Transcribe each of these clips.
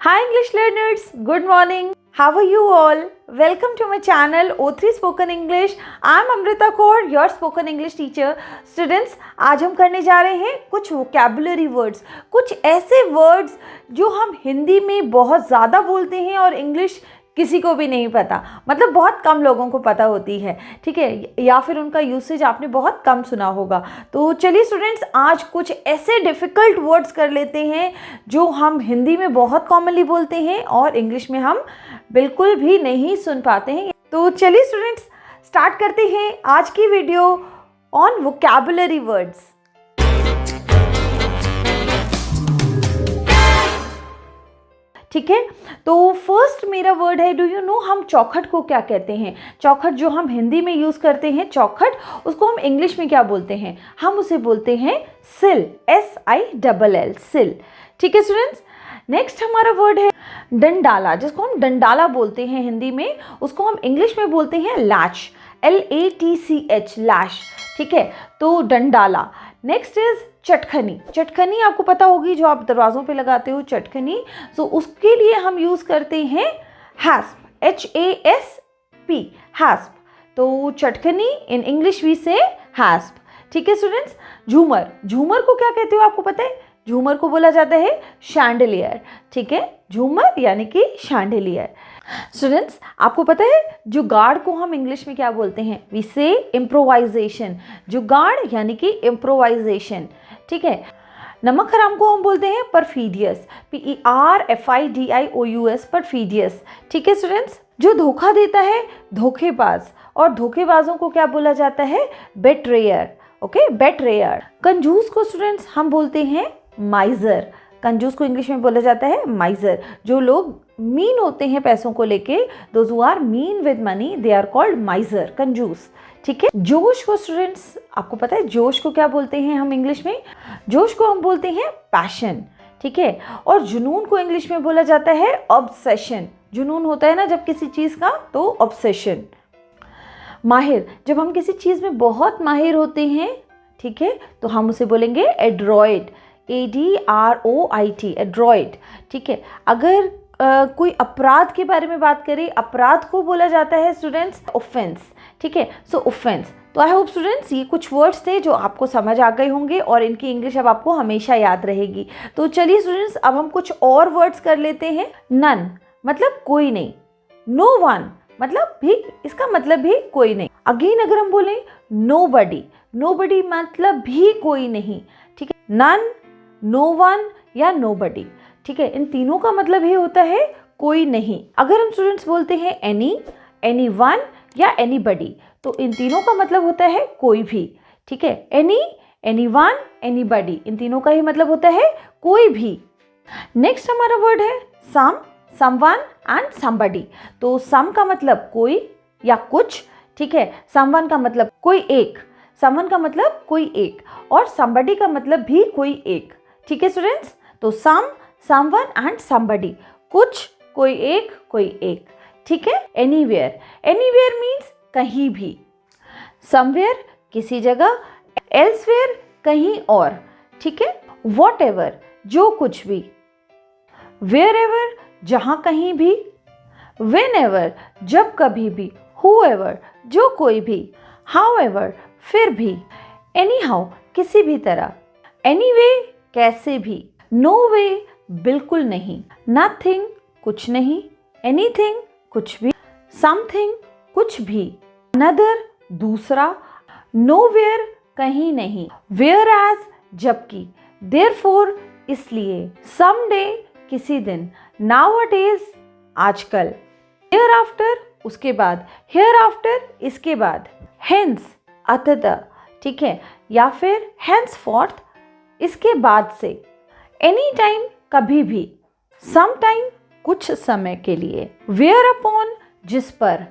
Hi English learners, good morning. How are you all? Welcome to my channel O3 Spoken English. I am Amrita Kaur, your spoken English teacher. Students, आज हम करने जा रहे हैं कुछ vocabulary words, कुछ ऐसे words जो हम हिंदी में बहुत ज़्यादा बोलते हैं और इंग्लिश किसी को भी नहीं पता, मतलब बहुत कम लोगों को पता होती है, ठीक है, या फिर उनका यूसेज आपने बहुत कम सुना होगा। तो चलिए स्टूडेंट्स, आज कुछ ऐसे डिफ़िकल्ट वर्ड्स कर लेते हैं जो हम हिंदी में बहुत कॉमनली बोलते हैं और इंग्लिश में हम बिल्कुल भी नहीं सुन पाते हैं। तो चलिए स्टूडेंट्स, स्टार्ट करते हैं आज की वीडियो ऑन वोकैबुलरी वर्ड्स। ठीक है, तो फर्स्ट मेरा वर्ड है, डू यू नो हम चौखट को क्या कहते हैं? चौखट जो हम हिंदी में यूज़ करते हैं चौखट, उसको हम इंग्लिश में क्या बोलते हैं? हम उसे बोलते हैं सिल, SILL, सिल। ठीक है स्टूडेंट्स, नेक्स्ट हमारा वर्ड है डंडाला, जिसको हम डंडाला बोलते हैं हिंदी में, उसको हम इंग्लिश में बोलते हैं लैच, LATCH, लैश। ठीक है, तो डंडाला। Next is चटखनी। चटखनी आपको पता होगी, जो आप दरवाज़ों पे लगाते हो चटखनी, तो उसके लिए हम यूज़ करते हैं हैस्प, HASP, हैस्प। तो चटखनी इन इंग्लिश वी से हैस्प। ठीक है स्टूडेंट्स, झूमर। झूमर को क्या कहते हो आपको पता है? झूमर को बोला जाता है शैंडलियर। ठीक है, झूमर यानी कि शैंडलियर। स्टूडेंट्स, आपको पता है जुगाड़ को हम इंग्लिश में क्या बोलते हैं? वी से इम्प्रोवाइजेशन। जुगाड़ यानी कि इम्प्रोवाइजेशन। ठीक है, नमक हराम को हम बोलते हैं परफीडियस, PERFIDIOUS, परफीडियस। ठीक है स्टूडेंट्स, जो धोखा देता है धोखेबाज, और धोखेबाजों को क्या बोला जाता है? बेट्रेयर। ओके, बेट्रेयर। कंजूस को स्टूडेंट्स हम बोलते हैं माइजर। कंजूस को इंग्लिश में बोला जाता है माइजर। जो लोग मीन होते हैं पैसों को लेके, those who are mean with money, they are called miser, कंजूस। ठीक है, जोश को स्टूडेंट्स आपको पता है जोश को क्या बोलते हैं हम इंग्लिश में? जोश को हम बोलते हैं पैशन। ठीक है, और जुनून को इंग्लिश में बोला जाता है ऑब्सेशन। जुनून होता है ना जब किसी चीज़ का, तो ऑब्सेशन। माहिर, जब हम किसी चीज़ में बहुत माहिर होते हैं, ठीक है, तो हम उसे बोलेंगे एड्रॉइड, ADROIT, एड्रॉइड। ठीक है, अगर कोई अपराध के बारे में बात करें, अपराध को बोला जाता है स्टूडेंट्स ऑफेंस। ठीक है, सो ऑफेंस। तो आई होप स्टूडेंट्स ये कुछ वर्ड्स थे जो आपको समझ आ गए होंगे और इनकी इंग्लिश अब आपको हमेशा याद रहेगी। तो चलिए स्टूडेंट्स, अब हम कुछ और वर्ड्स कर लेते हैं। नन मतलब कोई नहीं, नो वन मतलब भी, इसका मतलब भी कोई नहीं। अगेन अगर हम बोलें नोबडी, नोबडी मतलब भी कोई नहीं। ठीक है, नन, नो वन या नोबडी। ठीक है, इन तीनों का मतलब ही होता है कोई नहीं। अगर हम स्टूडेंट्स बोलते हैं एनी, एनी वन या एनीबडी, तो इन तीनों का मतलब होता है कोई भी। ठीक है, एनी, एनी वन, एनीबडी, इन तीनों का ही मतलब होता है कोई भी। नेक्स्ट हमारा वर्ड है सम, समवन एंड समबडी। तो सम का मतलब कोई या कुछ, ठीक है, समवन का मतलब कोई एक, समवन का मतलब कोई एक, और समबडी का मतलब भी कोई एक। ठीक है स्टूडेंट्स, तो सम, समवन एंड समबडी, कुछ, कोई एक, कोई एक। ठीक है, एनीवेयर, एनीवेयर मीन्स कहीं भी, समवेयर किसी जगह, एल्सवेयर कहीं और। ठीक है, व्हाटएवर जो कुछ भी, वेयरएवर जहाँ कहीं भी, व्हेनेवर जब कभी भी, हूएवर जो कोई भी, हाउएवर फिर भी, एनीहाउ किसी भी तरह, एनीवे कैसे भी, नो वे बिल्कुल नहीं, नथिंग कुछ नहीं, एनीथिंग कुछ भी, समथिंग कुछ भी, अनदर दूसरा, नोवेयर कहीं नहीं, वेयरएज जबकि, देयरफॉर इसलिए, समडे किसी दिन, नाउअडेज आजकल, हेयरआफ्टर उसके बाद, हेयरआफ्टर इसके बाद, हेंस अतः, ठीक है, या फिर हेंसफॉर्थ इसके बाद से, एनी टाइम कभी भी, सम टाइम कुछ समय के लिए, whereupon जिस पर,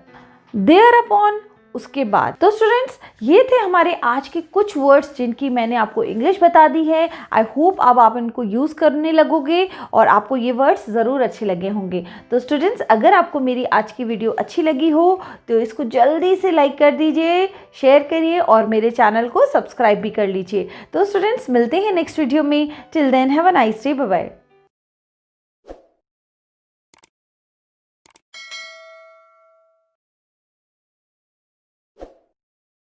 thereupon उसके बाद। तो स्टूडेंट्स, ये थे हमारे आज के कुछ वर्ड्स जिनकी मैंने आपको इंग्लिश बता दी है। आई होप अब आप इनको यूज़ करने लगोगे और आपको ये वर्ड्स ज़रूर अच्छे लगे होंगे। तो स्टूडेंट्स, अगर आपको मेरी आज की वीडियो अच्छी लगी हो तो इसको जल्दी से लाइक कर दीजिए, शेयर करिए और मेरे चैनल को सब्सक्राइब भी कर लीजिए। तो स्टूडेंट्स, मिलते हैं नेक्स्ट वीडियो में। Till then have a nice day, bye bye.